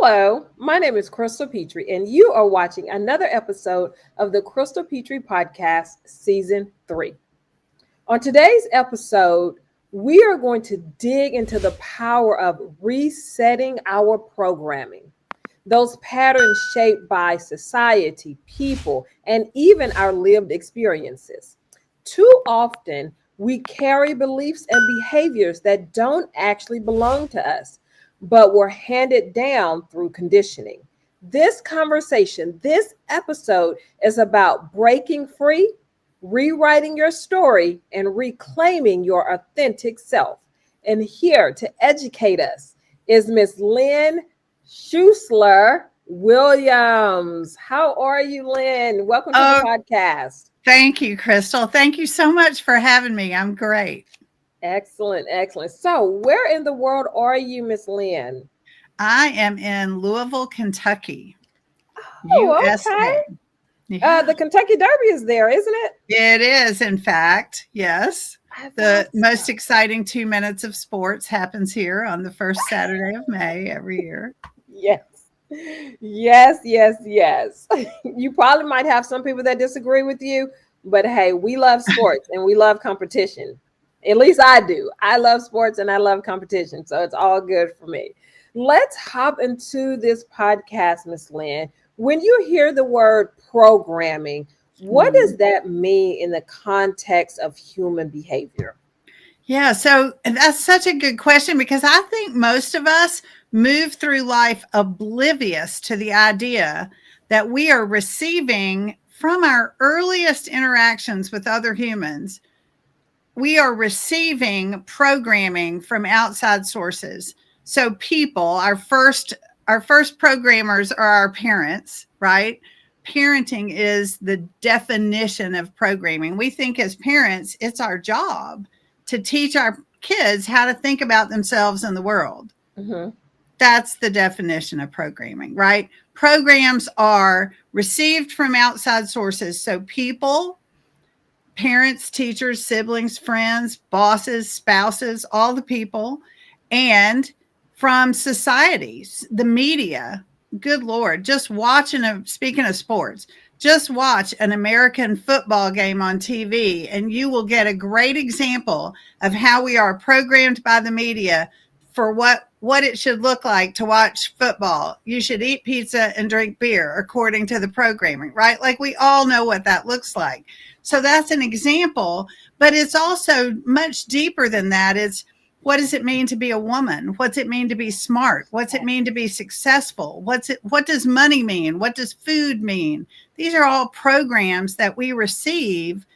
Hello, my name is Crystal Petrie, and you are watching another episode of the Crystal Petrie Podcast, Season 3. On today's episode, we are going to dig into the power of resetting our programming. Those patterns shaped by society, people, and even our lived experiences. Too often, we carry beliefs and behaviors that don't actually belong to us, but were handed down through conditioning. This conversation, this episode is about breaking free, rewriting your story, and reclaiming your authentic self. And here to educate us is Miss Lin Schussler-Williams. How are you, Lynn? Welcome to the Oh, podcast. thank you, Crystal. Thank you so much for having me. I'm great. Excellent, excellent. So, where in the world are you, Miss Lynn? I am in Louisville, Kentucky, Oh, USA. okay. Yeah, The Kentucky Derby is there, isn't it? it is, in fact, yes. I The thought most so. exciting 2 minutes of sports happens here on the first Saturday of May every year. Yes. Yes, yes, yes. You probably might have some people that disagree with you, but hey, we love sports and we love competition. At least I do. I love sports and I love competition, so it's all good for me. Let's hop into this podcast, Miss Lynn. When you hear the word programming, what Mm. does that mean in the context of human behavior? Yeah, so that's such a good question because I think most of us move through life oblivious to the idea that we are receiving from our earliest interactions with other humans. We are receiving programming from outside sources. So people, our first programmers are our parents, right? Parenting is the definition of programming. We think as parents, it's our job to teach our kids how to think about themselves and the world. Mhm. That's the definition of programming, right? Programs are received from outside sources. So people, parents, teachers, siblings, friends, bosses, spouses, all the people, and from societies, the media. Good Lord, just watching speaking of sports, just watch an American football game on TV and you will get a great example of how we are programmed by the media for what it should look like to watch football. You should eat pizza and drink beer according to the programming, right? Like we all know what that looks like. So that's an example, but it's also much deeper than that. It's what does it mean to be a woman? What's it mean to be smart? What's it mean to be successful? What does money mean? What does food mean? These are all programs that we receive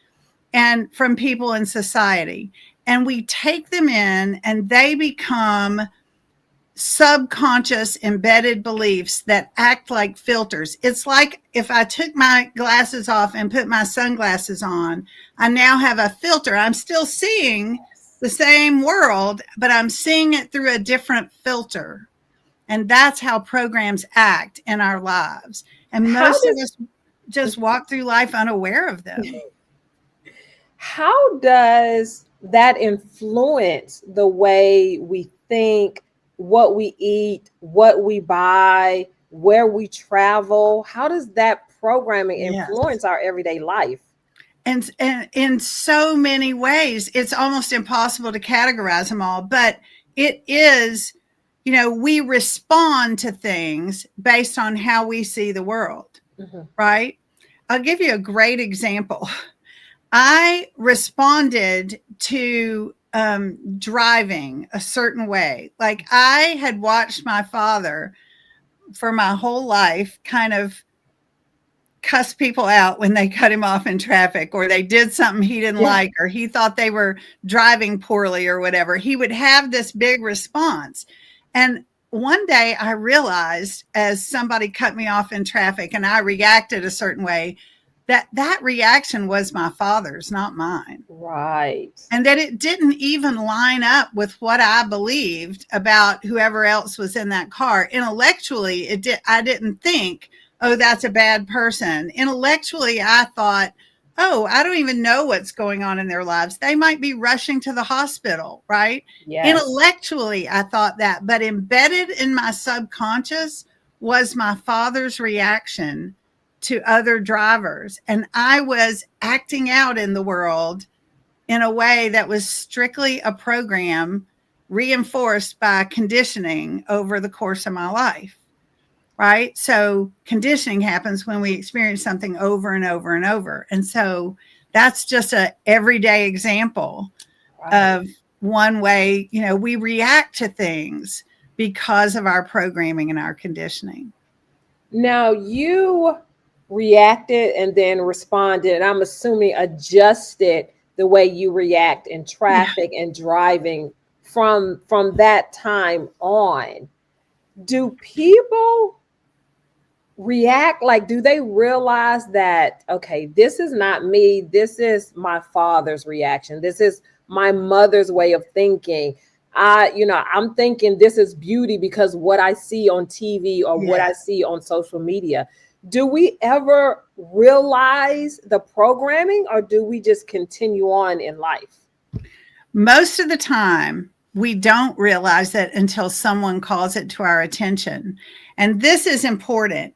and from people in society. And we take them in and they become subconscious embedded beliefs that act like filters. It's like if I took my glasses off and put my sunglasses on, I now have a filter. I'm still seeing the same world, but I'm seeing it through a different filter. And that's how programs act in our lives. And How most of does us just walk through life unaware of them. how does that influence the way we think, what we eat, what we buy, where we travel? How does that programming Yes. influence our everyday life? And in so many ways, it's almost impossible to categorize them all. But it is, we respond to things based on how we see the world, Mhm. right? I'll give you a great example. I responded to driving a certain way. Like I had watched my father for my whole life kind of cuss people out when they cut him off in traffic or they did something he didn't Yeah. like or he thought they were driving poorly or whatever. He would have this big response. And one day I realized as somebody cut me off in traffic and I reacted a certain way, that reaction was my father's, not mine. Right. And that it didn't even line up with what I believed about whoever else was in that car. Intellectually, I didn't think, oh, that's a bad person. Intellectually, I thought, oh, I don't even know what's going on in their lives. They might be rushing to the hospital, right? Yes. Intellectually, I thought that, but embedded in my subconscious was my father's reaction to other drivers. And I was acting out in the world in a way that was strictly a program reinforced by conditioning over the course of my life. Right. So conditioning happens when we experience something over and over and over. And so that's just a everyday example Right. of one way, we react to things because of our programming and our conditioning. Now you reacted and then responded, and I'm assuming adjusted the way you react in Yeah. traffic and driving from that time on. Do people react like, do they realize that, okay, this is not me, this is my father's reaction, this is my mother's way of thinking? I'm thinking this is beauty because what I see on TV or what I Yes. see on social media. Do we ever realize the programming, or do we just continue on in life? Most of the time, we don't realize it until someone calls it to our attention. And this is important.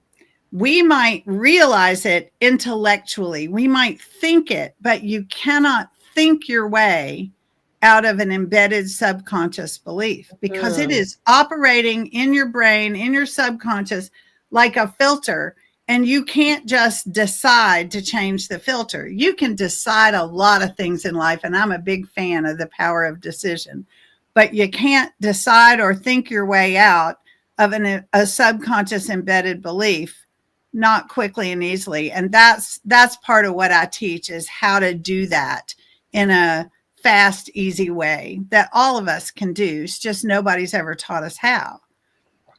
We might realize it intellectually, we might think it, but you cannot think your way out of an embedded subconscious belief because it Mm, is operating in your brain, in your subconscious, like a filter. And you can't just decide to change the filter. You can decide a lot of things in life. And I'm a big fan of the power of decision, but you can't decide or think your way out of a subconscious embedded belief, not quickly and easily. And that's part of what I teach, is how to do that in a fast, easy way that all of us can do. It's just nobody's ever taught us how.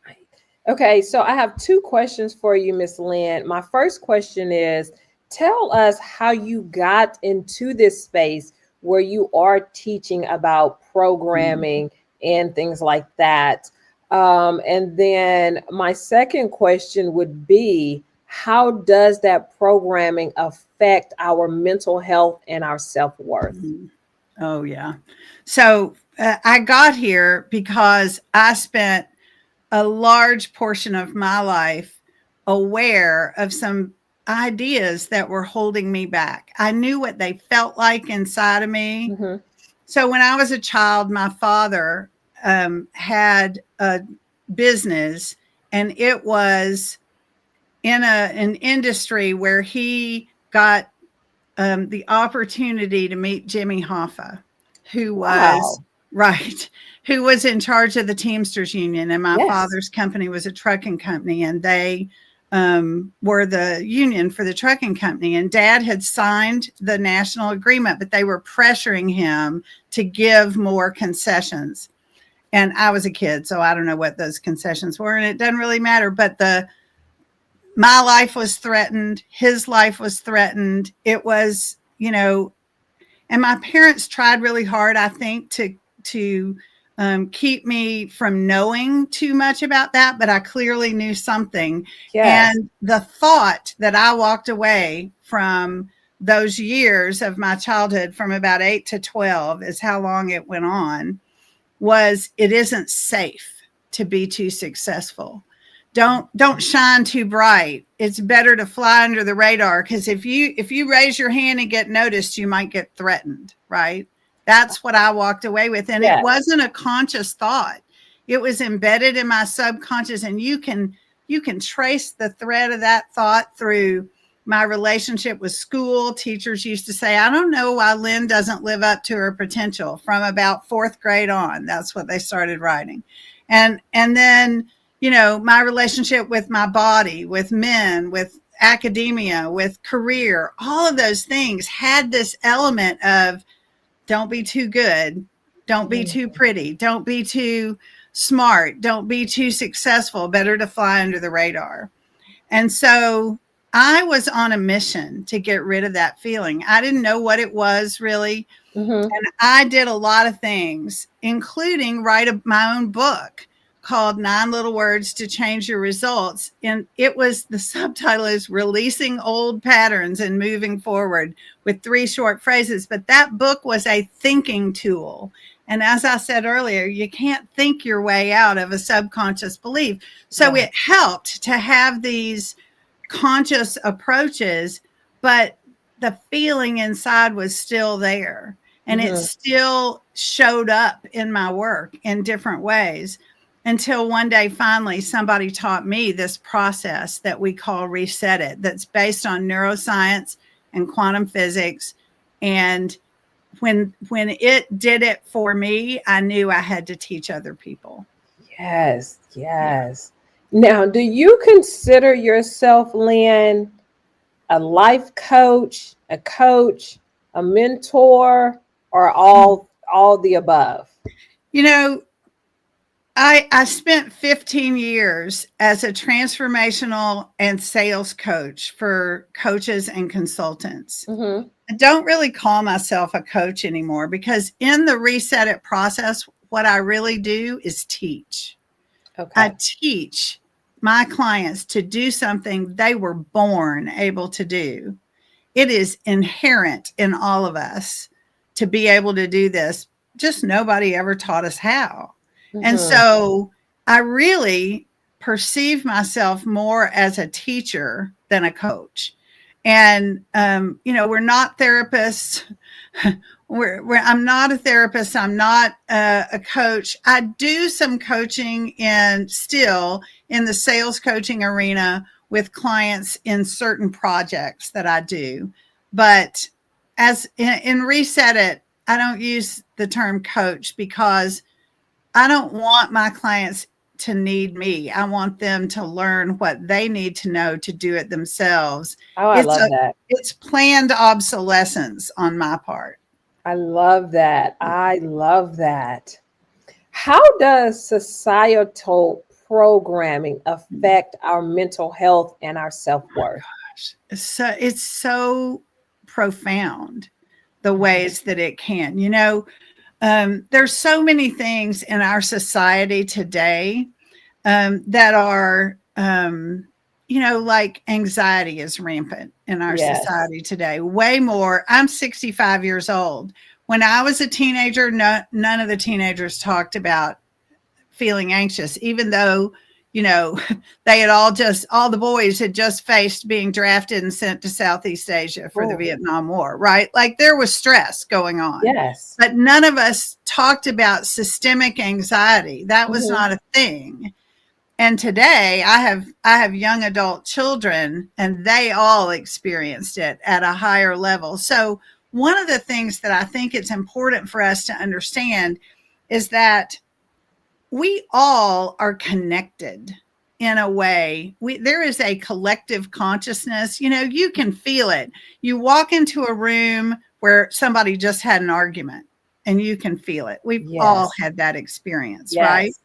right. Okay, so I have two questions for you, Miss Lynn. My first question is, tell us how you got into this space where you are teaching about programming and things like that. And then my second question would be, how does that programming affect our mental health and our self-worth? Mhm. Oh, yeah. So I got here because I spent a large portion of my life aware of some ideas that were holding me back. I knew what they felt like inside of me. Hmm. So when I was a child, my father had a business, and it was in an industry where he got the opportunity to meet Jimmy Hoffa, who was Wow. right, who was in charge of the Teamsters Union. And my Yes. father's company was a trucking company, and they were the union for the trucking company. And Dad had signed the national agreement, but they were pressuring him to give more concessions. And I was a kid, so I don't know what those concessions were, and it doesn't really matter. But my life was threatened, his life was threatened. It was, and my parents tried really hard, I think, to keep me from knowing too much about that, but I clearly knew something. Yes. And the thought that I walked away from those years of my childhood, from about 8 to 12 is how long it went on, was it isn't safe to be too successful. Don't shine too bright. It's better to fly under the radar, because if you raise your hand and get noticed, you might get threatened, right? That's what I walked away with, and it Yes. wasn't a conscious thought. It was embedded in my subconscious, and you can trace the thread of that thought through my relationship with school. Teachers used to say, I don't know why Lynn doesn't live up to her potential, from about fourth grade on. That's what they started writing. And then, my relationship with my body, with men, with academia, with career, all of those things had this element of, don't be too good, don't be too Mhm. pretty, don't be too smart, don't be too successful, better to fly under the radar. And so I was on a mission to get rid of that feeling. I didn't know what it was really. Mhm. And I did a lot of things, including write my own book called 9 Little Words to Change Your Results. And the subtitle is Releasing Old Patterns and Moving Forward, with 3 short phrases. But that book was a thinking tool. And as I said earlier, you can't think your way out of a subconscious belief. So Right. it helped to have these conscious approaches, but the feeling inside was still there. And it Mm-hmm. still showed up in my work in different ways until one day, finally, somebody taught me this process that we call Reset It, that's based on neuroscience and quantum physics. And when it did it for me, I knew I had to teach other people. Yes, Yeah. yes. Now, do you consider yourself, Lynn, a life coach, a mentor, or all the above? You know, I spent 15 years as a transformational and sales coach for coaches and consultants. Mm-hmm. I don't really call myself a coach anymore because in the Reset It process, what I really do is teach. I Okay. teach my clients to do something they were born able to do. It is inherent in all of us to be able to do this. Just nobody ever taught us how. And Mm-hmm. so I really perceive myself more as a teacher than a coach. And, we're not therapists. I'm not a therapist. I'm not a coach. I do some coaching and still in the sales coaching arena with clients in certain projects that I do. But as in Reset It, I don't use the term coach because I don't want my clients to need me. I want them to learn what they need to know to do it themselves. Oh, I It's love a that. it's planned obsolescence on my part. I love that. I love that. How does societal programming affect our mental health and our self-worth? So it's so profound the Mhm. ways that it can. There's so many things in our society today that are, like anxiety is rampant in our Yes. society today. Way more. I'm 65 years old. When I was a teenager, none of the teenagers talked about feeling anxious, even though, you know, they had all the boys had just faced being drafted and sent to Southeast Asia for the Oh, Vietnam War, right? Like there was stress going on. yes. But none of us talked about systemic anxiety. That was Hmm. not a thing. And today I have young adult children and they all experienced it at a higher level. So one of the things that I think it's important for us to understand is that we all are connected in a way. There is a collective consciousness. You can feel it. You walk into a room where somebody just had an argument and you can feel it. We've all Yes. had that experience, right? Yes.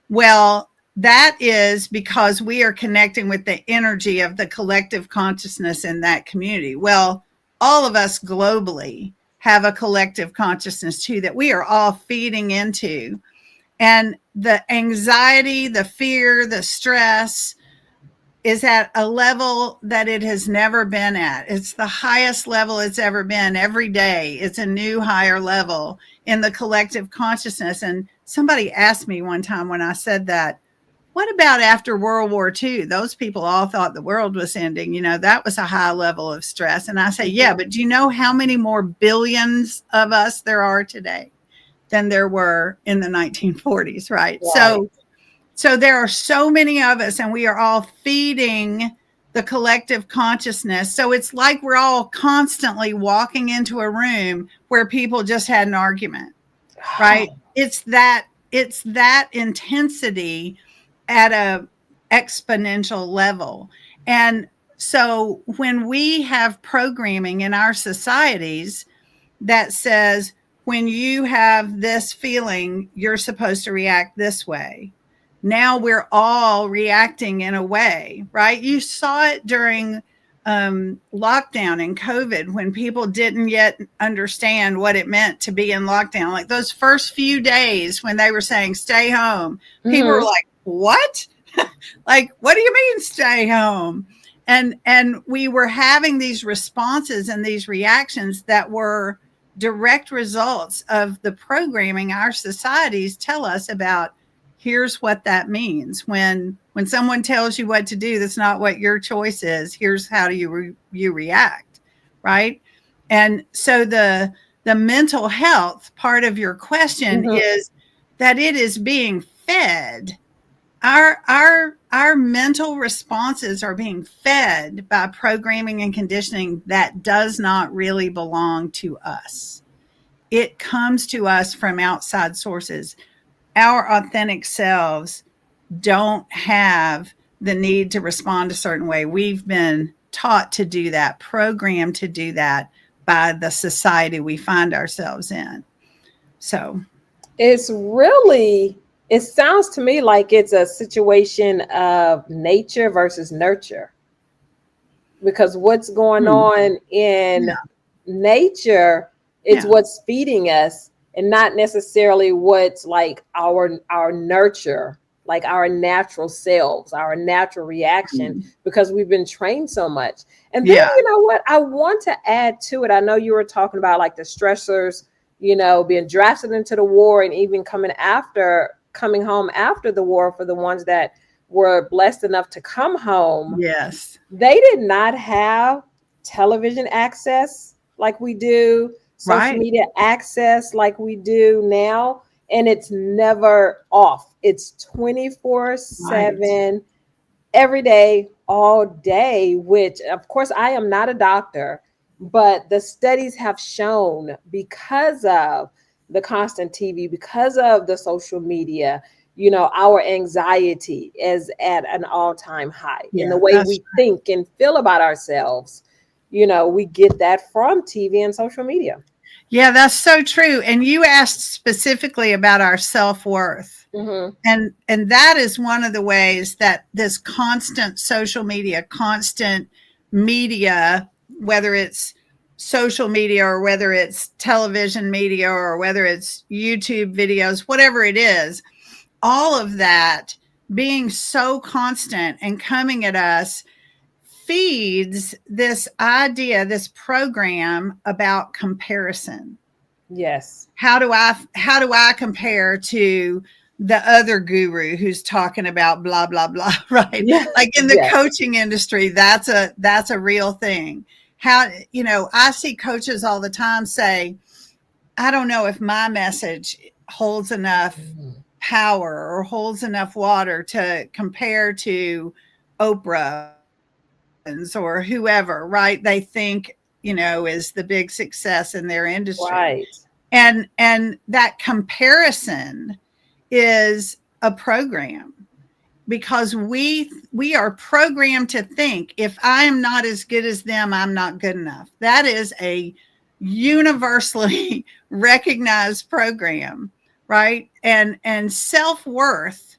Well, that is because we are connecting with the energy of the collective consciousness in that community. Well, all of us globally have a collective consciousness too that we are all feeding into. And the anxiety, the fear, the stress is at a level that it has never been at. It's the highest level it's ever been. Every day, it's a new higher level in the collective consciousness. And somebody asked me one time when I said that, what about after World War II? Those people all thought the world was ending. That was a high level of stress. And I say, yeah, Hmm. but do you know how many more billions of us there are today than there were in the 1940s, right? Right. So there are so many of us and we are all feeding the collective consciousness. So it's like we're all constantly walking into a room where people just had an argument, right? It's that intensity at a exponential level. And so when we have programming in our societies that says when you have this feeling, you're supposed to react this way. Now we're all reacting in a way, right? You saw it during lockdown and COVID when people didn't yet understand what it meant to be in lockdown. Like those first few days when they were saying stay home, people were Hmm. like, what? Like, what do you mean stay home? And we were having these responses and these reactions that were direct results of the programming our societies tell us about. Here's what that means. When someone tells you what to do, that's not what your choice is. Here's how you react, right? And so the mental health part of your question Mhm. is that it is being fed. Our mental responses are being fed by programming and conditioning that does not really belong to us. It comes to us from outside sources. Our authentic selves don't have the need to respond a certain way. We've been taught to do that, programmed to do that by the society we find ourselves in. So, It's really, it sounds to me like it's a situation of nature versus nurture, because what's going hmm, on in yeah, nature is yeah, what's feeding us, and not necessarily what's like our nurture, like our natural selves, our natural reaction, mm, because we've been trained so much. And then, yeah, you know what, I want to add to it, I know you were talking about like the stressors, you know, being drafted into the war, and even coming home after the war, for the ones that were blessed enough to come home. yes, They did not have television access like we do, social right, media access like we do now, and it's never off. It's right. 24/7, every day, all day, which, of course, I am not a doctor, but the studies have shown, because of the constant TV, because of the social media, you know, our anxiety is at an all-time high. In the Yeah, way that's we think and feel about ourselves, you know, we get that from TV and social media. yeah, that's so true. And you asked specifically about our self-worth. Hmm. And that is one of the ways that this constant social media, constant media, whether it's social media or whether it's television media or whether it's YouTube videos, whatever it is, all of that being so constant and coming at us feeds this idea, this program about comparison. Yes. How do I compare to the other guru who's talking about blah blah blah, right? Yeah. Like in the Yes. coaching industry, that's a real thing. How, I see coaches all the time say, I don't know if my message holds enough Mhm. power or holds enough water to compare to Oprah or whoever, right? They think, is the big success in their industry. Right. And that comparison is a program, because we are programmed to think, if I am not as good as them, I'm not good enough. That is a universally recognized program, right? And self-worth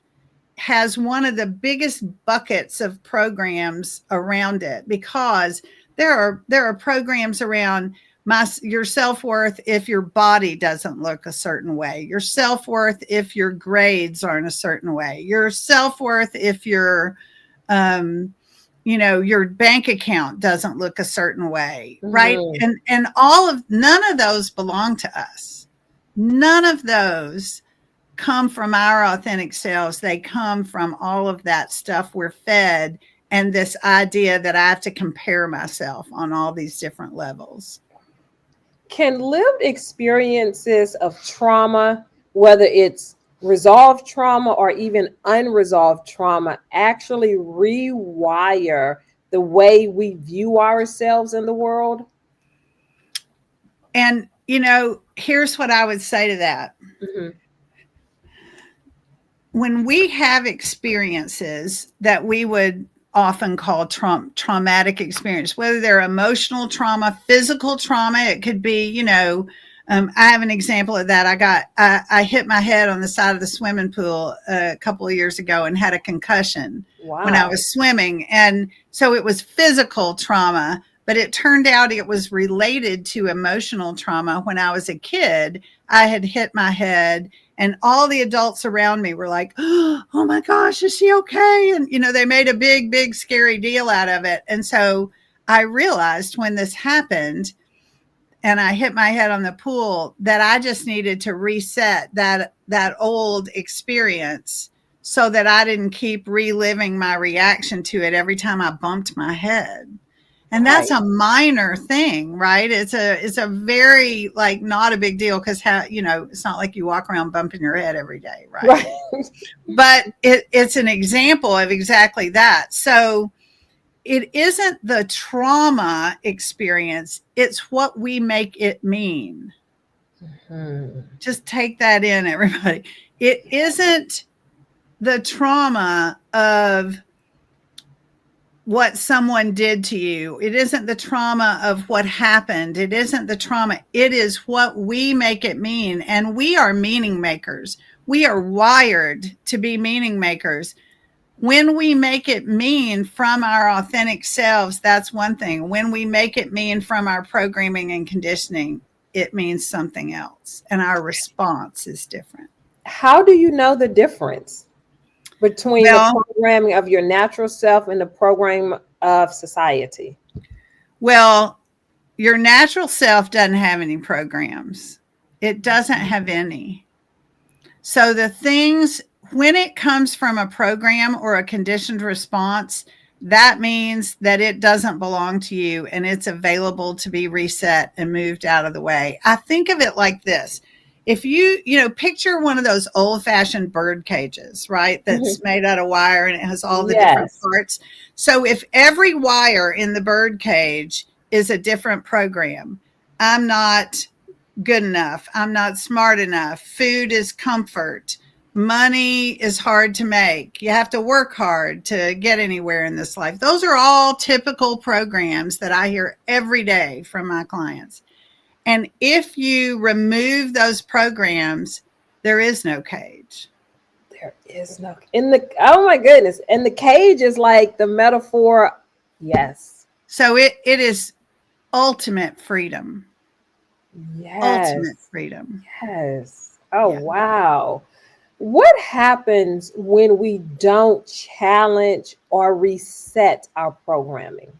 has one of the biggest buckets of programs around it, because there are programs around your self-worth if your body doesn't look a certain way, your self-worth if your grades aren't a certain way, your self-worth if um your bank account doesn't look a certain way, right? Hmm. And none of those belong to us. None of those come from our authentic selves. They come from all of that stuff we're fed, and this idea that I have to compare myself on all these different levels. Can lived experiences of trauma, whether it's resolved trauma or even unresolved trauma, actually rewire the way we view ourselves in the world? And, here's what I would say to that. Hmm. When we have experiences that we would often call traumatic experience, whether they're emotional trauma, physical trauma, it could be, I have an example of that. I hit my head on the side of the swimming pool a couple of years ago and had a concussion when I Wow. was swimming. And so it was physical trauma, but it turned out it was related to emotional trauma. When I was a kid, I had hit my head, and all the adults around me were like, oh my gosh, is she okay? And, they made a big, big, scary deal out of it. And so I realized when this happened, and I hit my head on the pool, that I just needed to reset that old experience so that I didn't keep reliving my reaction to it every time I bumped my head. And that's Right. a minor thing, right? It's a very, like, not a big deal, because it's not like you walk around bumping your head every day, right? Right. But it's an example of exactly that. So it isn't the trauma experience, it's what we make it mean. Just take that in, everybody. It isn't the trauma of what someone did to you. It isn't the trauma of what happened. It isn't the trauma. It is what we make it mean. And we are meaning makers. We are wired to be meaning makers. When we make it mean from our authentic selves, that's one thing. When we make it mean from our programming and conditioning, it means something else. And our response is different. How do you know the difference between the Well, programming of your natural self and the program of society? well, your natural self doesn't have any programs. It doesn't have any. So the things, when it comes from a program or a conditioned response, that means that it doesn't belong to you and it's available to be reset and moved out of the way. I think of it like this. If picture one of those old fashioned bird cages, right? That's made out of wire and it has all the different Yes. parts. So if every wire in the bird cage is a different program, I'm not good enough, I'm not smart enough, food is comfort, money is hard to make, you have to work hard to get anywhere in this life. Those are all typical programs that I hear every day from my clients. And if you remove those programs, there is no cage. There is no oh my goodness. And the cage is like the metaphor. Yes. So it is ultimate freedom. Ultimate Yes. freedom. Yes. Oh, Yeah. wow. What happens when we don't challenge or reset our programming?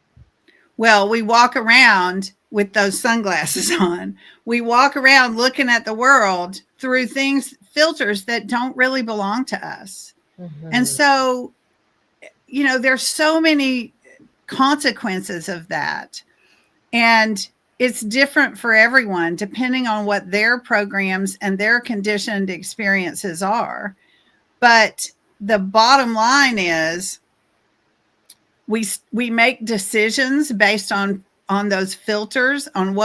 Well, we walk around with those sunglasses on. We walk around looking at the world through filters that don't really belong to us. And so, there's so many consequences of that. And it's different for everyone depending on what their programs and their conditioned experiences are. But the bottom line is, we make decisions based on those filters, on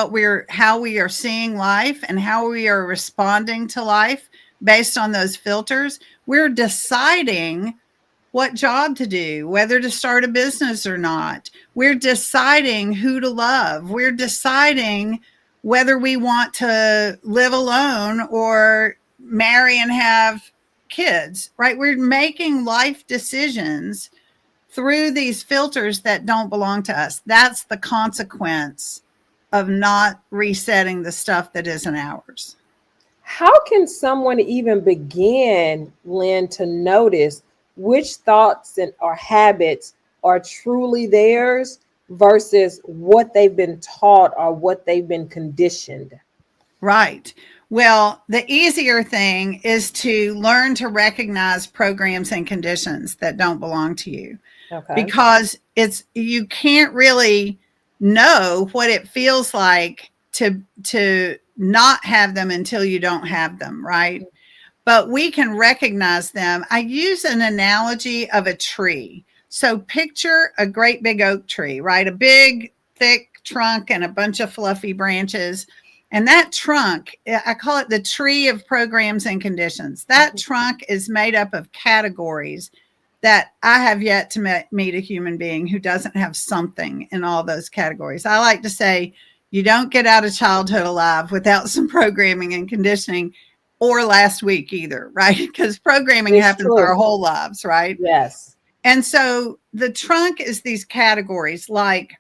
how we are seeing life and how we are responding to life based on those filters. We're deciding what job to do, whether to start a business or not. We're deciding who to love. We're deciding whether we want to live alone or marry and have kids, right? We're making life decisions through these filters that don't belong to us. That's the consequence of not resetting the stuff that isn't ours. How can someone even begin, Lynn, to notice which thoughts or habits are truly theirs versus what they've been taught or what they've been conditioned? Right. Well, the easier thing is to learn to recognize programs and conditions that don't belong to you, Okay. because you can't really know what it feels like to not have them until you don't have them, right? But we can recognize them. I use an analogy of a tree. So picture a great big oak tree, right? A big, thick trunk and a bunch of fluffy branches. And that trunk, I call it the tree of programs and conditions. That trunk is made up of categories that I have yet to meet a human being who doesn't have something in all those categories. I like to say, you don't get out of childhood alive without some programming and conditioning, or last week either, right? Because programming It's happens our true. whole lives, right? Yes. And so the trunk is these categories. Like,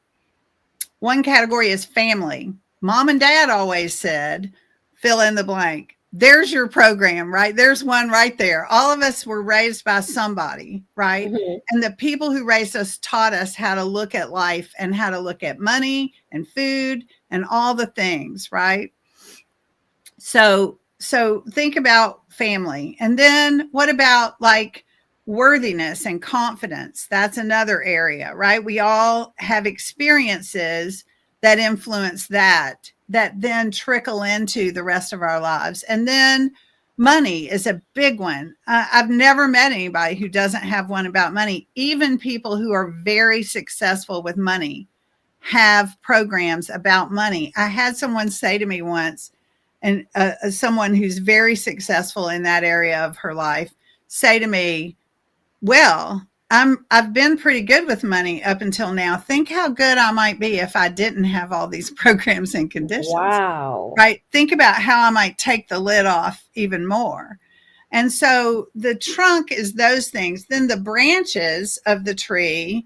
one category is family. Mom and dad always said, fill in the blank. There's your program, right? There's one right there. All of us were raised by somebody, right? Mhm. And the people who raised us taught us how to look at life and how to look at money and food and all the things, right? So think about family. And then what about like worthiness and confidence? That's another area, right? We all have experiences that influence that then trickle into the rest of our lives. And then money is a big one. I've never met anybody who doesn't have one about money. Even people who are very successful with money have programs about money. I had someone say to me once, and someone who's very successful in that area of her life say to me, well, I've been pretty good with money up until now. Think how good I might be if I didn't have all these programs and conditions. Wow. Right? Think about how I might take the lid off even more. And so the trunk is those things. Then the branches of the tree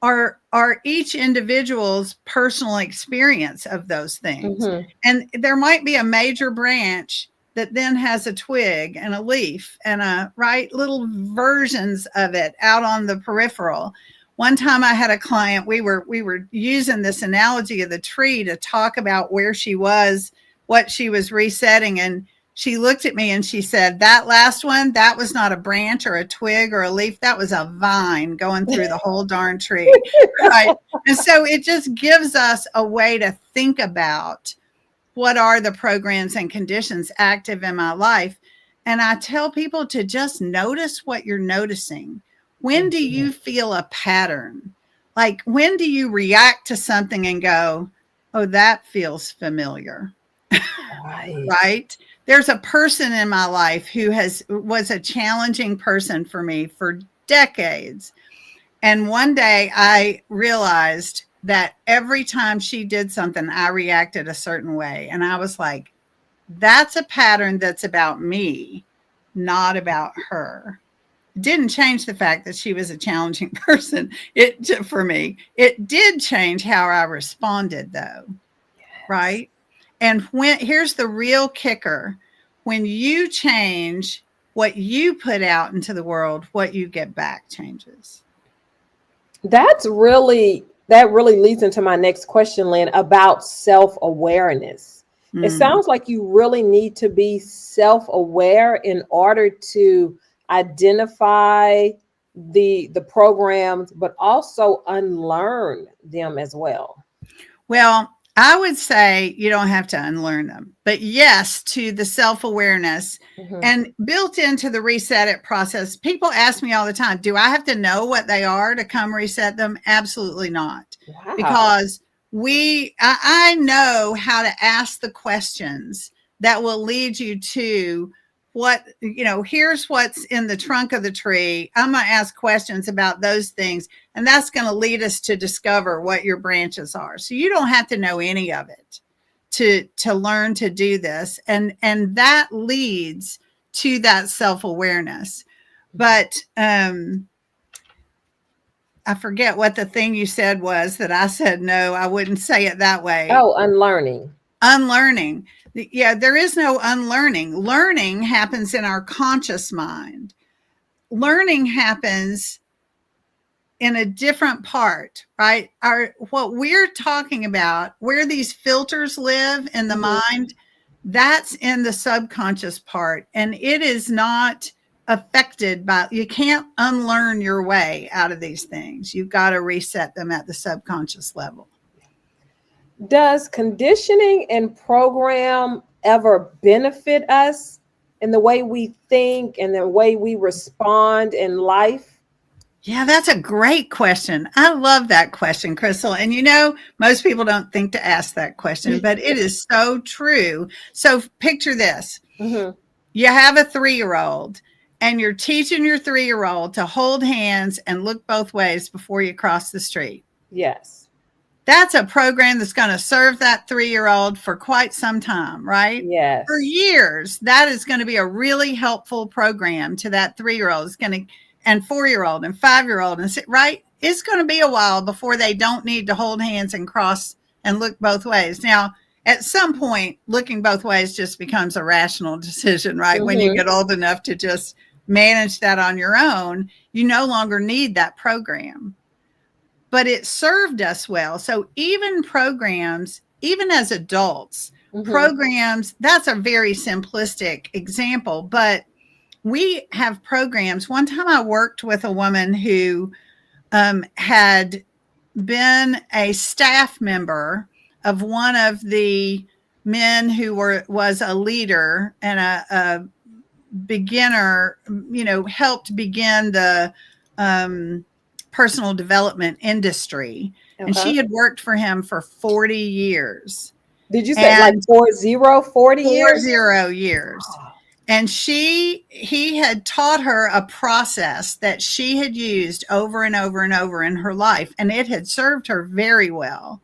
are each individual's personal experience of those things. Mm-hmm. And there might be a major branch that then has a twig and a leaf and a right little versions of it out on the peripheral. One time I had a client, we were using this analogy of the tree to talk about where she was, what she was resetting. And she looked at me and she said, that last one, that was not a branch or a twig or a leaf. That was a vine going through the whole darn tree. Right. And so it just gives us a way to think about what are the programs and conditions active in my life. And I tell people to just notice what you're noticing. When do you feel a pattern? Like, when do you react to something and go, oh, that feels familiar? Right. Right? There's a person in my life who was a challenging person for me for decades. And one day I realized that every time she did something, I reacted a certain way. And I was like, that's a pattern that's about me, not about her. It didn't change the fact that she was a challenging person. For me, it did change how I responded though. Yes. Right. And here's the real kicker. When you change what you put out into the world, what you get back changes. That really leads into my next question, Lynn, about self-awareness. It sounds like you really need to be self-aware in order to identify the programs, but also unlearn them as well. Well, I would say you don't have to unlearn them, but yes, to the self-awareness Mm-hmm. and built into the reset it process. People ask me all the time, do I have to know what they are to come reset them? Absolutely not. Wow. Because I know how to ask the questions that will lead you to here's what's in the trunk of the tree. I'm going to ask questions about those things. And that's going to lead us to discover what your branches are. So you don't have to know any of it to learn to do this. And that leads to that self-awareness. But I forget what the thing you said was that I said, no, I wouldn't say it that way. Oh, unlearning. Unlearning. Yeah, there is no unlearning. Learning happens in our conscious mind. Learning happens in a different part, right? What we're talking about, where these filters live in the mind, that's in the subconscious part. And it is not affected by, you can't unlearn your way out of these things. You've got to reset them at the subconscious level. Does conditioning and program ever benefit us in the way we think and the way we respond in life? Yeah, that's a great question. I love that question, Crystal. And most people don't think to ask that question, but it is so true. So picture this. Mm-hmm. You have a 3-year-old and you're teaching your 3-year-old to hold hands and look both ways before you cross the street. Yes. That's a program that's going to serve that 3-year-old for quite some time, right? Yes. For years, that is going to be a really helpful program to that 3-year-old. It's going to, and 4-year-old and 5-year-old, and right? It's going to be a while before they don't need to hold hands and cross and look both ways. Now, at some point, looking both ways just becomes a rational decision, right? Mm-hmm. When you get old enough to just manage that on your own, you no longer need that program. But it served us well. So even programs even as adults, programs, that's a very simplistic example, but we have programs. One time I worked with a woman who had been a staff member of one of the men who was a leader and a beginner, helped begin the personal development industry. And Okay. she had worked for him for 40 years. Did you say like And 40 years? 40 years. And he had taught her a process that she had used over and over and over in her life, and it had served her very well.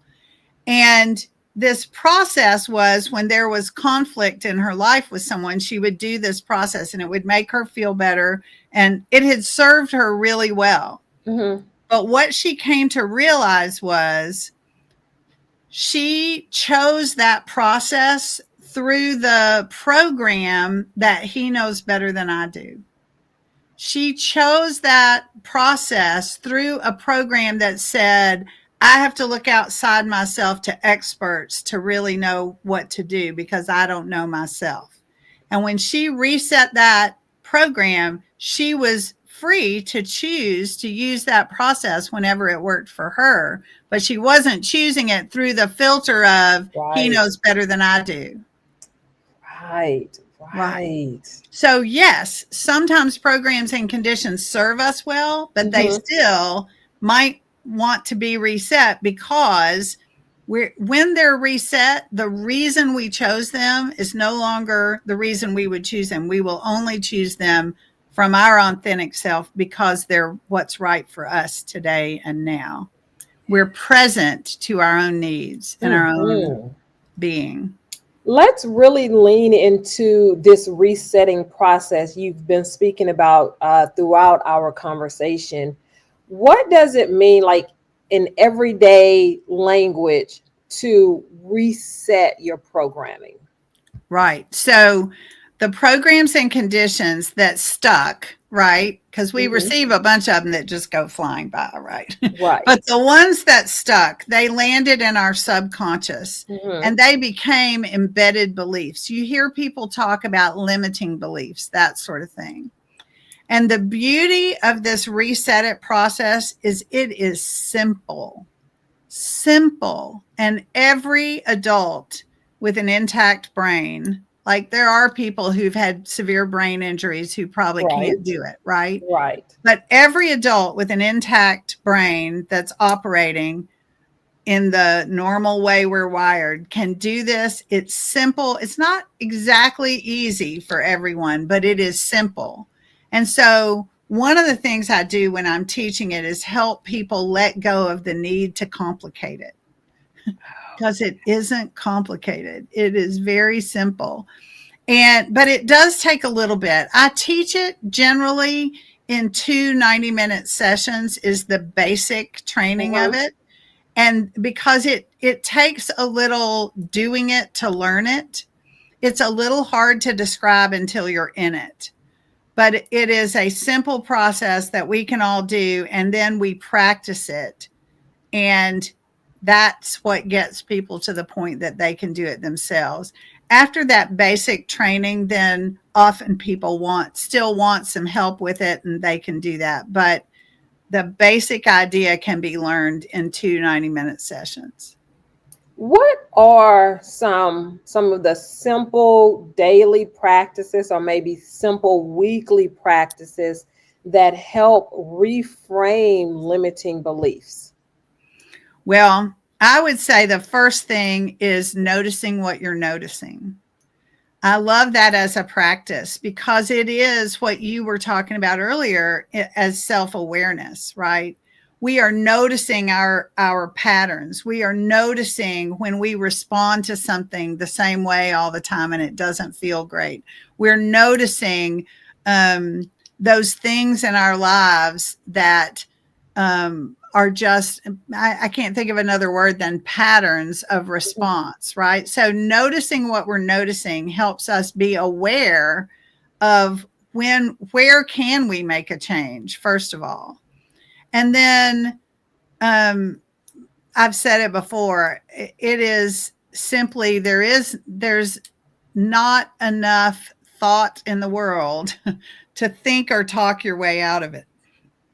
And this process was, when there was conflict in her life with someone, she would do this process and it would make her feel better. And it had served her really well. But what she came to realize was she chose that process through the program that he knows better than I do. She chose that process through a program that said, I have to look outside myself to experts to really know what to do because I don't know myself. And when she reset that program, she was free to choose to use that process whenever it worked for her, but she wasn't choosing it through the filter of he knows better than I do. Right. So yes, sometimes programs and conditions serve us well, but they still might want to be reset, because when they're reset, the reason we chose them is no longer the reason we would choose them. We will only choose them from our authentic self because they're what's right for us today and now. We're present to our own needs and our own being. Let's really lean into this resetting process you've been speaking about throughout our conversation. What does it mean, like in everyday language, to reset your programming? Right. So the programs and conditions that stuck, right? Because we receive a bunch of them that just go flying by, right? Right. But the ones that stuck, they landed in our subconscious and they became embedded beliefs. You hear people talk about limiting beliefs, that sort of thing. And the beauty of this reset it process is it is simple. And every adult with an intact brain, like there are people who've had severe brain injuries who probably can't do it, right? Right. But every adult with an intact brain that's operating in the normal way we're wired can do this. It's simple. It's not exactly easy for everyone, but it is simple. And so one of the things I do when I'm teaching it is help people let go of the need to complicate it, because it isn't complicated. It is very simple. But it does take a little bit. I teach it generally in 2 90-minute sessions is the basic training of it. And because it takes a little doing it to learn it, it's a little hard to describe until you're in it. But it is a simple process that we can all do, and then we practice it. And that's what gets people to the point that they can do it themselves. After that basic training, then often people still want some help with it, and they can do that. But the basic idea can be learned in 2 90-minute sessions. What are some of the simple daily practices, or maybe simple weekly practices, that help reframe limiting beliefs? Well, I would say the first thing is noticing what you're noticing. I love that as a practice, because it is what you were talking about earlier as self-awareness, right? We are noticing our patterns. We are noticing when we respond to something the same way all the time and it doesn't feel great. We're noticing those things in our lives that are just, I can't think of another word than patterns of response, right? So noticing what we're noticing helps us be aware of where can we make a change, first of all. And then I've said it before, it is simply there's not enough thought in the world to think or talk your way out of it.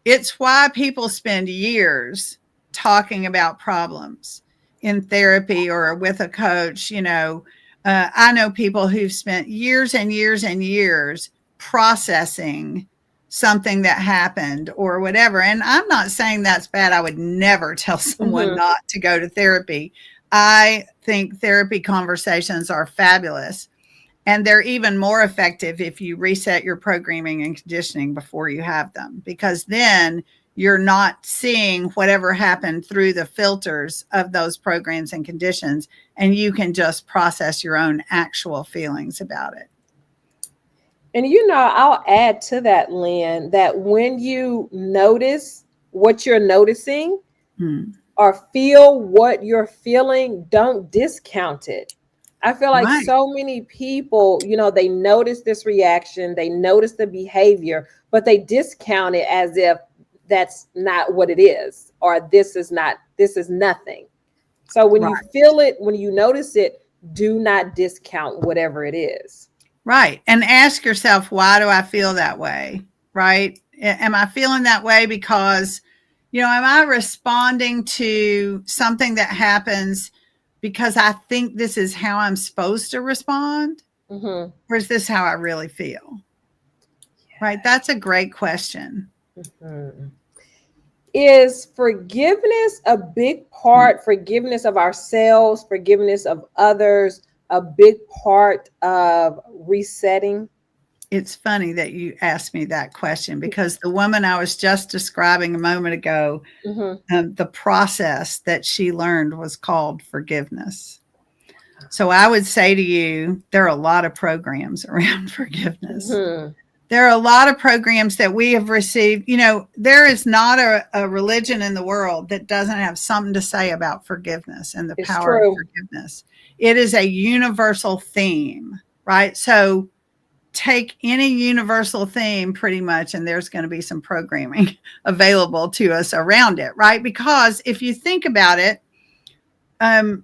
It's why people spend years talking about problems in therapy or with a coach. I know people who've spent years and years and years processing something that happened or whatever. And I'm not saying that's bad. I would never tell someone Mm-hmm. not to go to therapy. I think therapy conversations are fabulous. And they're even more effective if you reset your programming and conditioning before you have them, because then you're not seeing whatever happened through the filters of those programs and conditions, and you can just process your own actual feelings about it. And I'll add to that, Lynn, that when you notice what you're noticing Hmm. or feel what you're feeling, don't discount it. I feel like Right, so many people, they notice this reaction, they notice the behavior, but they discount it as if that's not what it is, or this is nothing. So when you right, feel it, when you notice it, do not discount whatever it is. right. And ask yourself, why do I feel that way? Right? Am I feeling that way because, am I responding to something that happens because I think this is how I'm supposed to respond? Mm-hmm. Or is this how I really feel? Right? That's a great question. Mm-hmm. Is forgiveness a big part, forgiveness of ourselves, forgiveness of others, a big part of resetting? It's funny that you asked me that question, because the woman I was just describing a moment ago, Mm-hmm. the process that she learned was called forgiveness. So I would say to you, there are a lot of programs around forgiveness. Mm-hmm. There are a lot of programs that we have received. There is not a religion in the world that doesn't have something to say about forgiveness and the It's power of true. forgiveness. It is a universal theme, right? So take any universal theme pretty much, and there's going to be some programming available to us around it, right? Because if you think about it, um,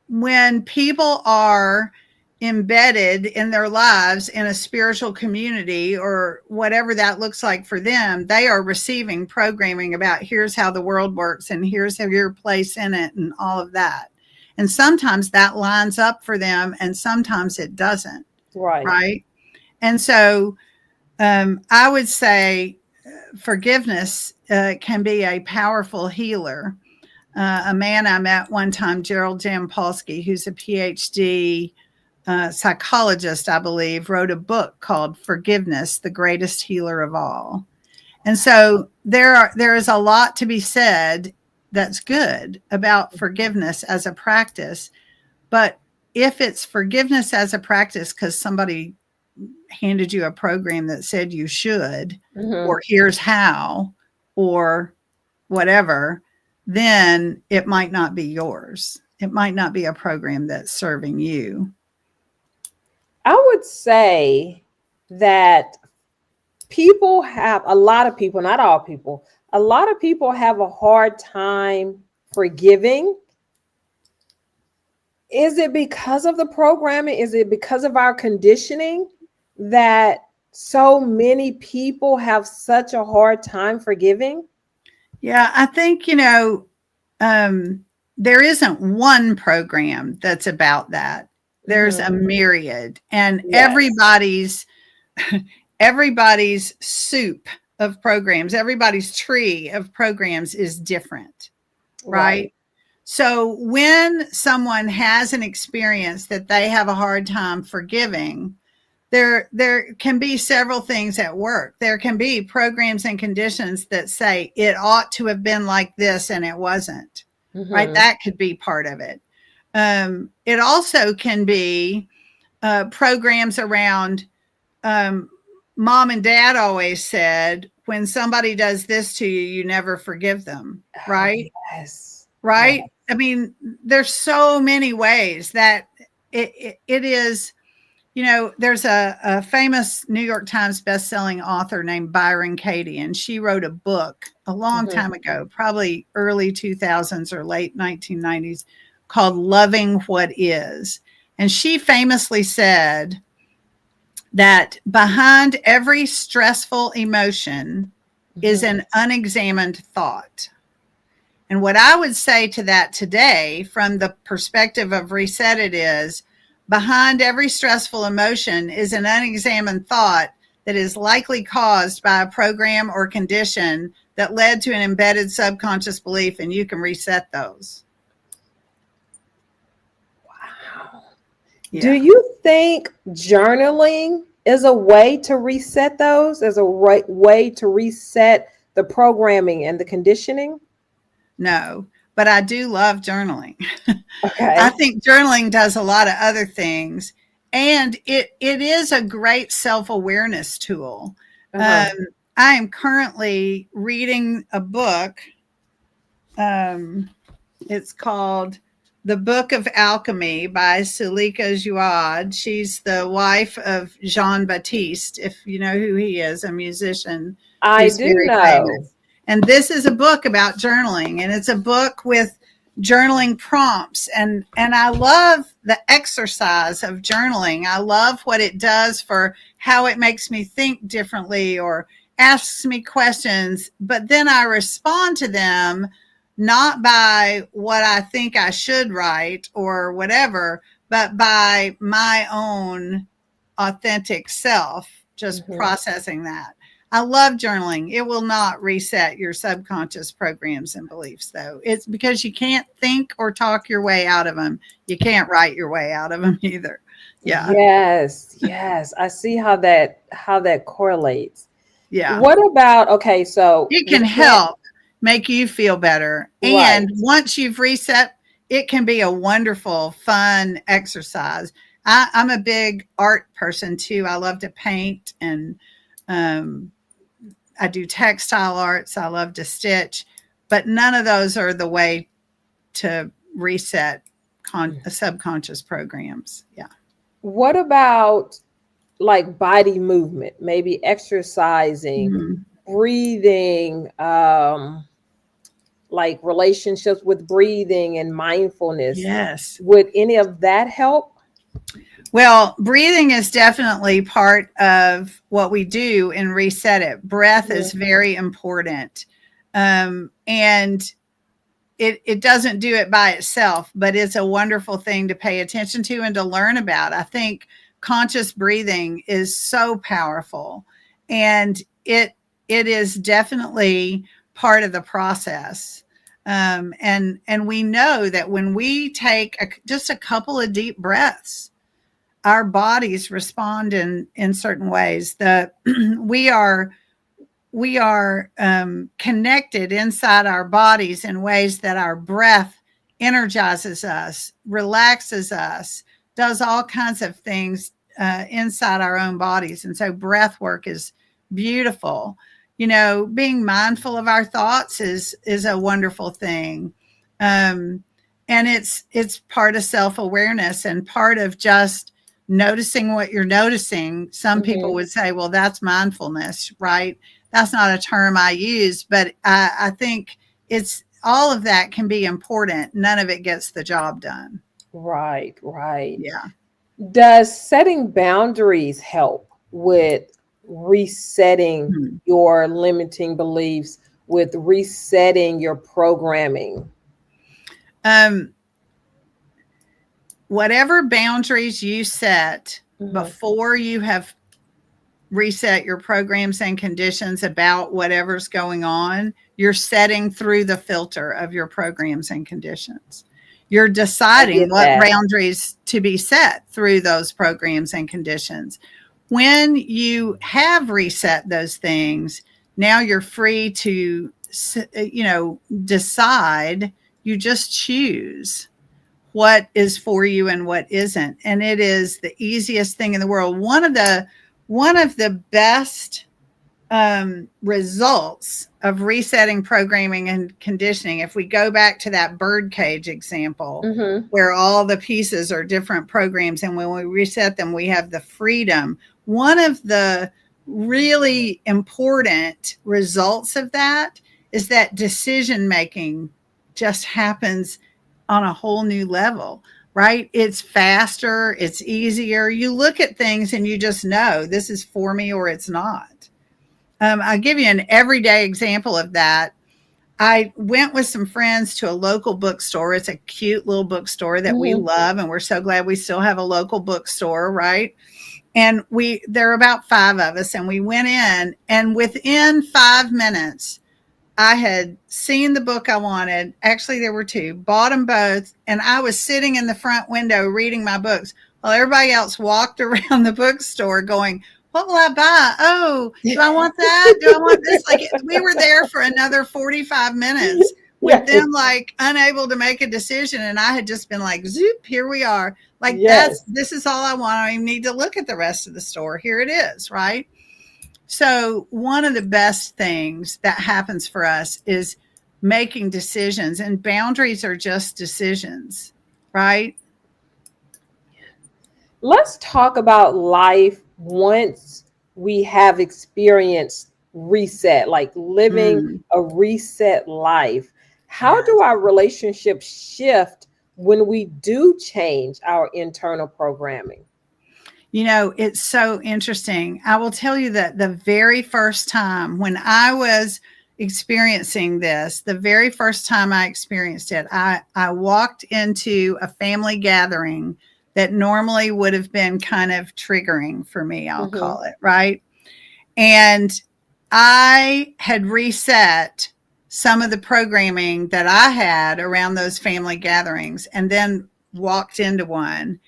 when people are embedded in their lives in a spiritual community or whatever that looks like for them, they are receiving programming about here's how the world works and here's how your place in it and all of that. And sometimes that lines up for them and sometimes it doesn't, Right. right? And so I would say forgiveness can be a powerful healer. A man I met one time, Gerald Jampolsky, who's a PhD psychologist, I believe, wrote a book called Forgiveness, the Greatest Healer of All. And so there is a lot to be said that's good about forgiveness as a practice. But if it's forgiveness as a practice because somebody handed you a program that said you should, Mm-hmm. or here's how, or whatever, then it might not be yours. It might not be a program that's serving you. I would say that a lot of people, not all people, a lot of people have a hard time forgiving. Is it because of the programming? Is it because of our conditioning that so many people have such a hard time forgiving? Yeah, I think, there isn't one program that's about that. There's a Mm-hmm. myriad, and Yes. everybody's soup of programs, everybody's tree of programs is different, Right. right? So when someone has an experience that they have a hard time forgiving, there can be several things at work. There can be programs and conditions that say it ought to have been like this and it wasn't, right? Mm-hmm. That could be part of it. It also can be programs around, um, mom and dad always said, when somebody does this to you, you never forgive them, Oh, right? yes. Yes. Right? I mean, there's so many ways that it is. There's a famous New York Times bestselling author named Byron Katie, and she wrote a book a long Mm-hmm. time ago, probably early 2000s or late 1990s, called Loving What Is. And she famously said that behind every stressful emotion is an unexamined thought. And what I would say to that today, from the perspective of Reset It, is behind every stressful emotion is an unexamined thought that is likely caused by a program or condition that led to an embedded subconscious belief, and you can reset those. Wow. Yeah. Do you think journaling is a way to reset those, as a right way to reset the programming and the conditioning? No, but I do love journaling. I Okay. think journaling does a lot of other things, and it is a great self-awareness tool. Uh-huh. I am currently reading a book. It's called The Book of Alchemy by Sulika Jouad. She's the wife of Jean Baptiste, if you know who he is, a musician I who's do very know. famous. And this is a book about journaling, and it's a book with journaling prompts. And I love the exercise of journaling. I love what it does for how it makes me think differently or asks me questions, but then I respond to them not by what I think I should write or whatever, but by my own authentic self, just processing that. I love journaling. It will not reset your subconscious programs and beliefs, though. It's because you can't think or talk your way out of them. You can't write your way out of them either. Yeah. Yes, yes. I see how that correlates. Yeah. What about, okay, so It we can can't, help make you feel better. right. And once you've reset, it can be a wonderful, fun exercise. I'm a big art person too. I love to paint, and I do textile arts. I love to stitch, but none of those are the way to reset subconscious programs. Yeah. What about like body movement, maybe exercising, Mhm. breathing, like relationships with breathing and mindfulness? Yes. Would any of that help? Well, breathing is definitely part of what we do in Reset It. Breath is Mhm. very important. And it doesn't do it by itself, but it's a wonderful thing to pay attention to and to learn about. I think conscious breathing is so powerful, and it is definitely part of the process. And we know that when we take just a couple of deep breaths, our bodies respond in certain ways. That we are connected inside our bodies in ways that our breath energizes us, relaxes us, does all kinds of things inside our own bodies. And so breath work is beautiful. You know, being mindful of our thoughts is a wonderful thing. And it's part of self-awareness and part of just noticing what you're noticing. Some people Mhm. would say, well, that's mindfulness, right? That's not a term I use, but I think it's all of that can be important. None of it gets the job done. Right, right. Yeah. Does setting boundaries help with resetting Hmm. your limiting beliefs, with resetting your programming? Um, whatever boundaries you set Mhm. before you have reset your programs and conditions about whatever's going on, you're setting through the filter of your programs and conditions. You're I deciding get what that. boundaries to be set through those programs and conditions. When you have reset those things, now you're free to, decide. You just choose what is for you and what isn't, and it is the easiest thing in the world. One of the best results of resetting programming and conditioning, if we go back to that bird cage example, Mhm. where all the pieces are different programs, and when we reset them, we have the freedom. One of the really important results of that is that decision making just happens on a whole new level, right? It's faster, it's easier. You look at things and you just know this is for me or it's not. I'll give you an everyday example of that. I went with some friends to a local bookstore. It's a cute little bookstore that we Mm-hmm. love, and we're so glad we still have a local bookstore, right? And there are about five of us, and we went in, and within 5 minutes, I had seen the book I wanted. Actually, there were two, bought them both. And I was sitting in the front window reading my books while everybody else walked around the bookstore going, what will I buy? Oh, do I want that? Do I want this? Like we were there for another 45 minutes with Yes. them like unable to make a decision. And I had just been like, zoop, here we are. Like Yes. this is all I want. I don't even need to look at the rest of the store. Here it is, right? So, one of the best things that happens for us is making decisions, and boundaries are just decisions, right? Let's talk about life once we have experienced reset, like living Mm, a reset life. How do yes. our relationships shift when we do change our internal programming? It's so interesting. I will tell you that the very first time when I was experiencing this, the very first time I experienced it, I walked into a family gathering that normally would have been kind of triggering for me, I'll Mm-hmm. call it, right? And I had reset some of the programming that I had around those family gatherings and then walked into one.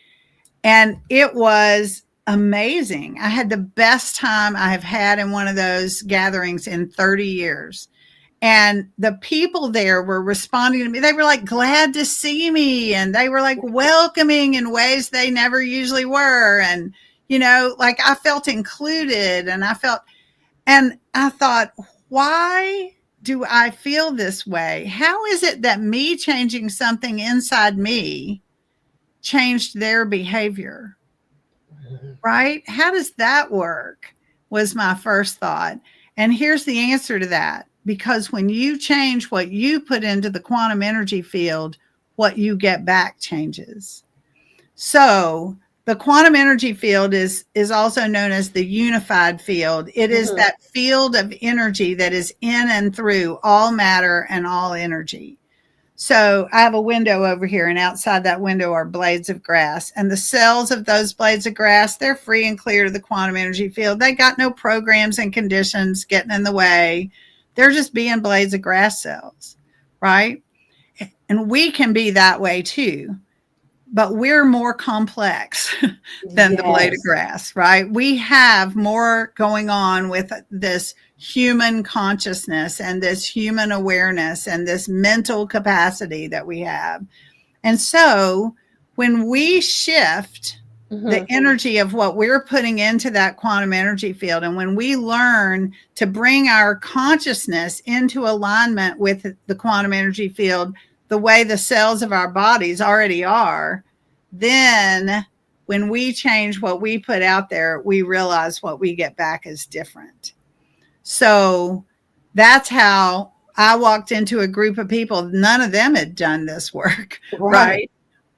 And it was amazing. I had the best time I have had in one of those gatherings in 30 years. And the people there were responding to me. They were like glad to see me and they were like welcoming in ways they never usually were. And, like I felt included and I thought, why do I feel this way? How is it that me changing something inside me changed their behavior? Right? How does that work? Was my first thought. And here's the answer to that. Because when you change what you put into the quantum energy field, what you get back changes. So the quantum energy field is also known as the unified field. It is Mm-hmm. that field of energy that is in and through all matter and all energy. So I have a window over here, and outside that window are blades of grass. And the cells of those blades of grass, they're free and clear to the quantum energy field. They got no programs and conditions getting in the way. They're just being blades of grass cells, right? And we can be that way too, but we're more complex than the blade of Yes. grass, right? We have more going on with this human consciousness and this human awareness and this mental capacity that we have. And so when we shift the Mm-hmm. energy of what we're putting into that quantum energy field, and when we learn to bring our consciousness into alignment with the quantum energy field, the way the cells of our bodies already are, then when we change what we put out there, we realize what we get back is different. So that's how I walked into a group of people. None of them had done this work, Right. right?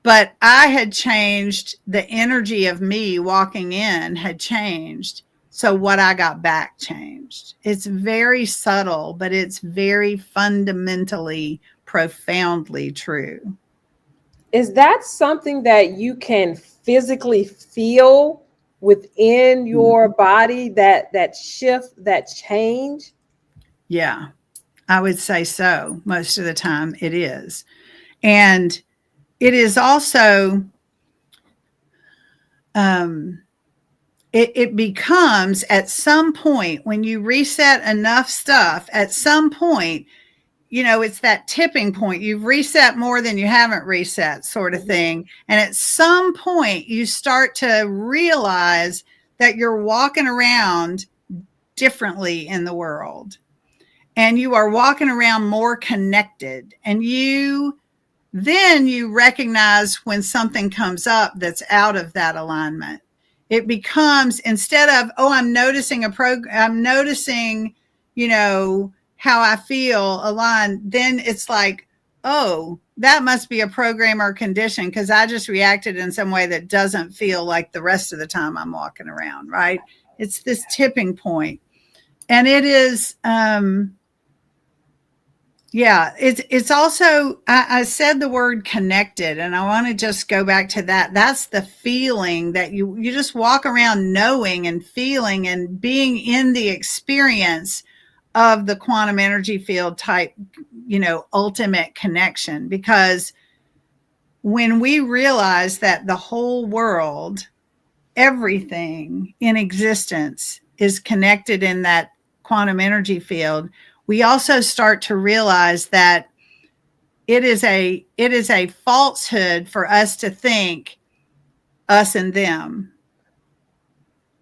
But I had changed the energy of me walking in had changed. So what I got back changed. It's very subtle, but it's very fundamentally, profoundly true. Is that something that you can physically feel within your body, that shift, that change? Yeah, I would say so. Most of the time it is. And it is also, um, it becomes at some point when you reset enough stuff, at some point, it's that tipping point. You've reset more than you haven't reset, sort of Mhm. thing. And at some point, you start to realize that you're walking around differently in the world and you are walking around more connected. And then you recognize when something comes up that's out of that alignment. It becomes, instead of, oh, I'm noticing I'm noticing, how I feel aligned. Then it's like, oh, that must be a program or condition because I just reacted in some way that doesn't feel like the rest of the time I'm walking around, right? It's this tipping point. And it is, yeah, it's also, I said the word connected, and I want to just go back to that. That's the feeling that you just walk around knowing and feeling and being in the experience of the quantum energy field type, ultimate connection. Because when we realize that the whole world, everything in existence is connected in that quantum energy field, we also start to realize that it is a falsehood for us to think us and them.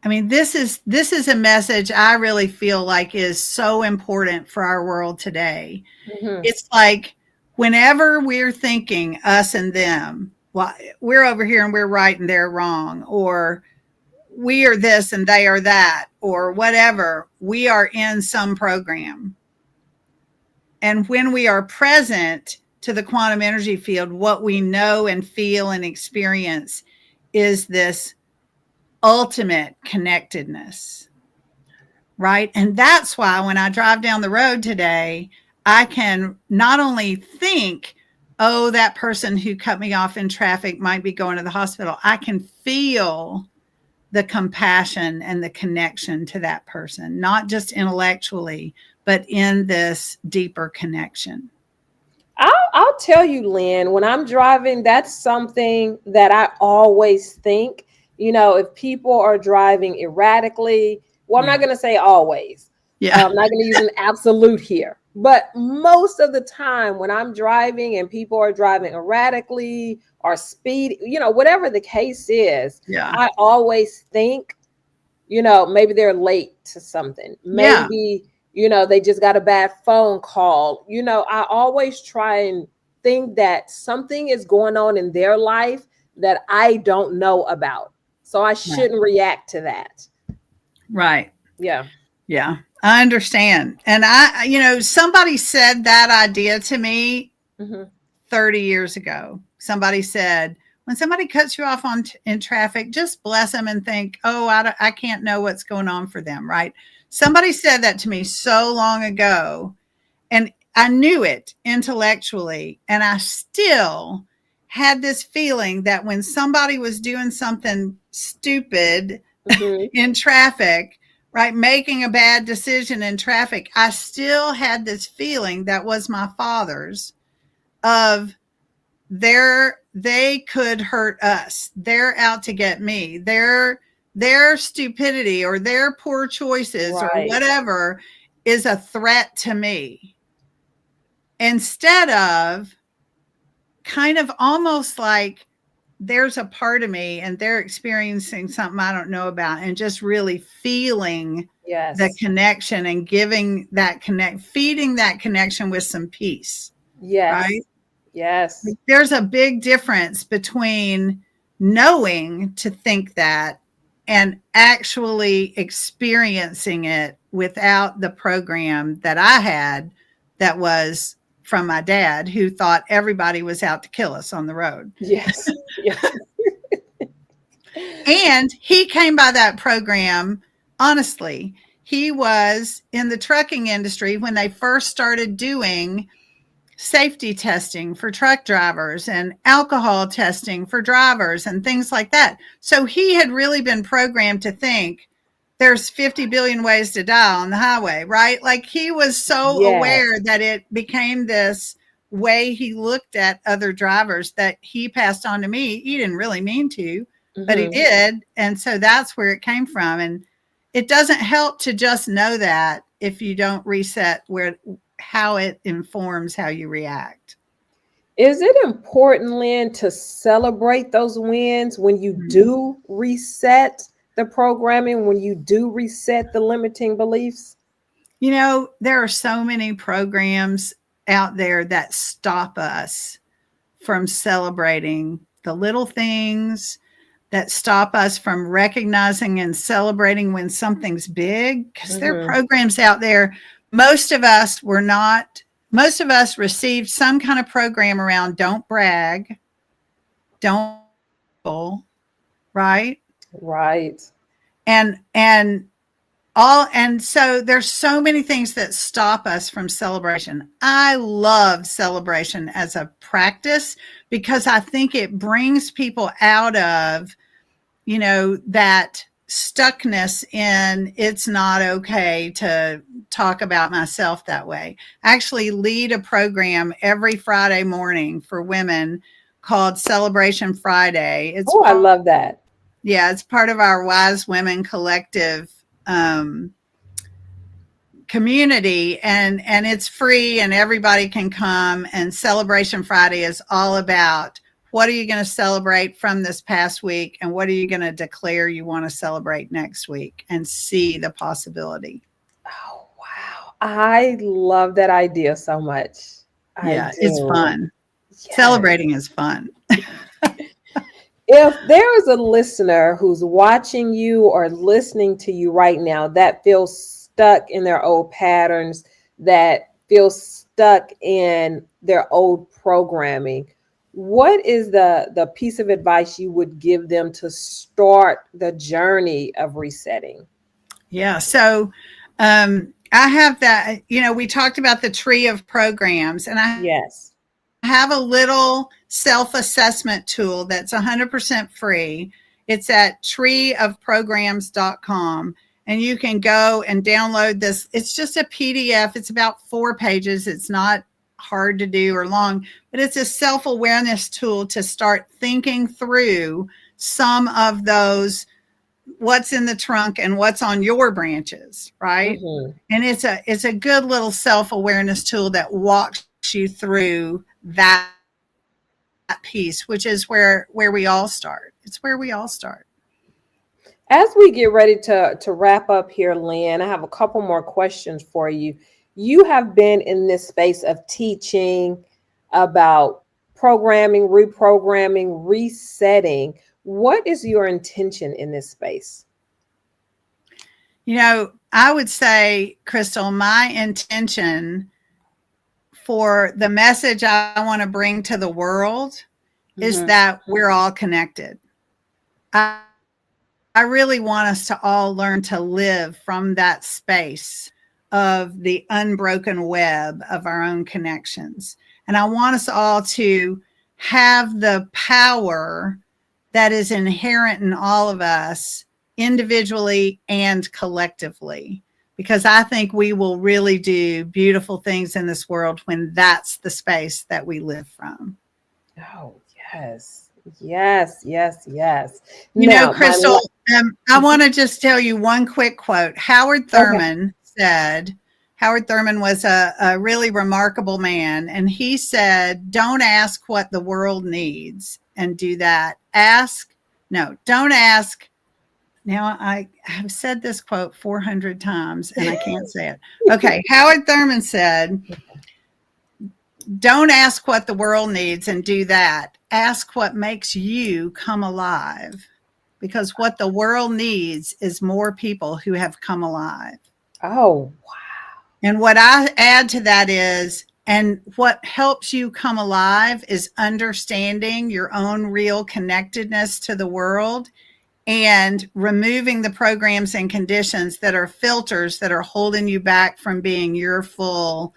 I mean, this is a message I really feel like is so important for our world today. Mm-hmm. It's like whenever we're thinking us and them, well, we're over here and we're right and they're wrong, or we are this and they are that, or whatever, we are in some program. And when we are present to the quantum energy field, what we know and feel and experience is this ultimate connectedness, right? And that's why when I drive down the road today, I can not only think, oh, that person who cut me off in traffic might be going to the hospital. I can feel the compassion and the connection to that person, not just intellectually, but in this deeper connection. I'll tell you, Lynn, when I'm driving, that's something that I always think. If people are driving erratically, well, I'm Yeah. not going to say always. Yeah. I'm not going to use an absolute here. But most of the time when I'm driving and people are driving erratically or speed, whatever the case is, Yeah. I always think, maybe they're late to something. Yeah. Maybe, they just got a bad phone call. I always try and think that something is going on in their life that I don't know about. So I Right. shouldn't react to that. Right. Yeah. Yeah. I understand. And somebody said that idea to me Hmm. 30 years ago. Somebody said, when somebody cuts you off in traffic, just bless them and think, oh, I can't know what's going on for them, right? Somebody said that to me so long ago, and I knew it intellectually, and I still had this feeling that when somebody was doing something stupid Hmm. in traffic, right, making a bad decision in traffic, I still had this feeling that was my father's of they could hurt us. They're out to get me. Their stupidity or their poor choices or Right. whatever is a threat to me. Instead of kind of almost like there's a part of me and they're experiencing something I don't know about, and just really feeling the Yes. connection and feeding that connection with some peace, Yes. right? Yes. There's a big difference between knowing to think that and actually experiencing it without the program that I had that was from my dad, who thought everybody was out to kill us on the road. Yes. Yeah. And he came by that program, honestly. He was in the trucking industry when they first started doing safety testing for truck drivers and alcohol testing for drivers and things like that. So he had really been programmed to think there's 50 billion ways to die on the highway, right? Like he was so Yes. aware that it became this way he looked at other drivers that he passed on to me. He didn't really mean to, but he Hmm. did. And so that's where it came from. And it doesn't help to just know that if you don't reset how it informs how you react. Is it important, Lynn, to celebrate those wins when you do reset the programming, when you do reset the limiting beliefs? There are so many programs out there that stop us from celebrating the little things, that stop us from recognizing and celebrating when something's big, because there are Hmm. programs out there. Most of us were not most of us received some kind of program around don't brag, don't right? Right. And all, and so there's so many things that stop us from celebration. I love celebration as a practice because I think it brings people out of, that stuckness in it's not okay to talk about myself that way. I actually lead a program every Friday morning for women called Celebration Friday. Oh, I love that. Yeah, it's part of our Wise Women Collective um, community, and it's free and everybody can come. And Celebration Friday is all about what are you going to celebrate from this past week and what are you going to declare you want to celebrate next week and see the possibility. Oh, wow. I love that idea so much. I Yeah, it's do. fun. Yes. Celebrating is fun. If there is a listener who's watching you or listening to you right now that feels stuck in their old patterns, that feels stuck in their old programming, what is the piece of advice you would give them to start the journey of resetting? Yeah, so I have that, we talked about the tree of programs, and I Yes. have a little self-assessment tool that's 100% free. It's at treeofprograms.com, and you can go and download this. It's just a PDF. It's about 4 pages. It's not hard to do or long, but it's a self-awareness tool to start thinking through some of those, what's in the trunk and what's on your branches, right? Mm-hmm. And it's a good little self-awareness tool that walks you through that piece, which is where we all start. It's where we all start. As we get ready to wrap up here, Lynn, I have a couple more questions for you. You have been in this space of teaching about programming, reprogramming, resetting. What is your intention in this space? I would say, Crystal, my intention for the message I want to bring to the world is Mm-hmm. that we're all connected. I really want us to all learn to live from that space of the unbroken web of our own connections. And I want us all to have the power that is inherent in all of us individually and collectively. Because I think we will really do beautiful things in this world when that's the space that we live from. Oh, yes. Yes, yes, yes. Now, Crystal, I want to just tell you one quick quote. okay. Howard Thurman was a really remarkable man, and he said, don't ask what the world needs and do that. Don't ask. Now, I have said this quote 400 times and I can't say it. Okay. Howard Thurman said, don't ask what the world needs and do that. Ask what makes you come alive. Because what the world needs is more people who have come alive. Oh, And what I add to that is, and what helps you come alive is understanding your own real connectedness to the world and removing the programs and conditions that are filters that are holding you back from being your full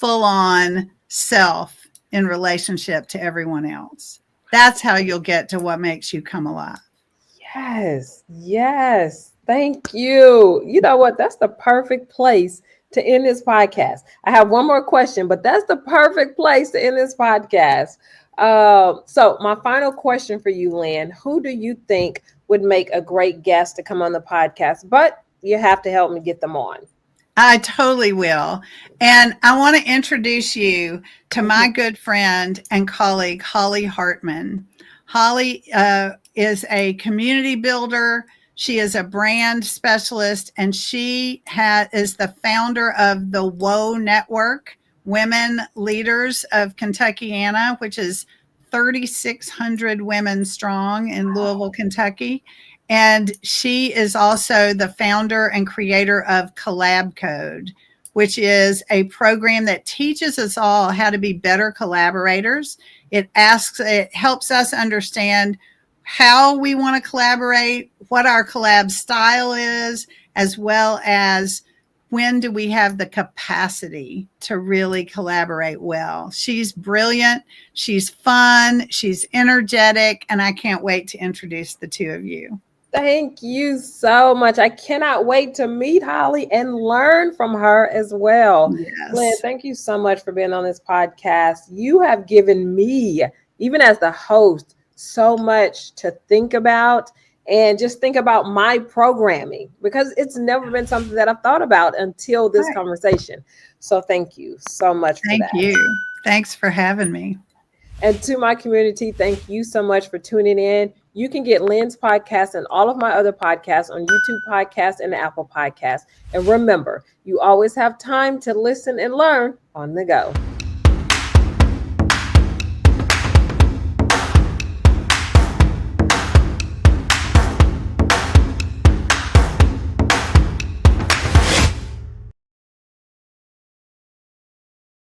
on self in relationship to everyone else. That's how you'll get to what makes you come alive. yes, yes. Thank you. You know what? That's the perfect place to end this podcast. I have one more question, but that's the perfect place to end this podcast. So, my final question for you, Lynn, who do you think would make a great guest to come on the podcast? But you have to help me get them on. I totally will. And I want to introduce you to my Mhm. good friend and colleague, Holly Hartman. Holly is a community builder. She is a brand specialist, and is the founder of the WOA Network, Women Leaders of Kentuckiana, which is 3,600 women strong in Louisville, Kentucky. And she is also the founder and creator of Collab Code, which is a program that teaches us all how to be better collaborators. It helps us understand how we want to collaborate, what our collab style is, as well as when do we have the capacity to really collaborate well. She's brilliant, she's fun, she's energetic, and I can't wait to introduce the two of you. Thank you so much. I cannot wait to meet Holly and learn from her as well. Yes. Lynn, thank you so much for being on this podcast. You have given me, even as the host, so much to think about and just think about my programming, because it's never been something that I've thought about until this conversation. So thank you so much for that. Thank you. Thanks for having me. And to my community, thank you so much for tuning in. You can get Lynn's podcast and all of my other podcasts on YouTube Podcasts and Apple Podcasts. And remember, you always have time to listen and learn on the go.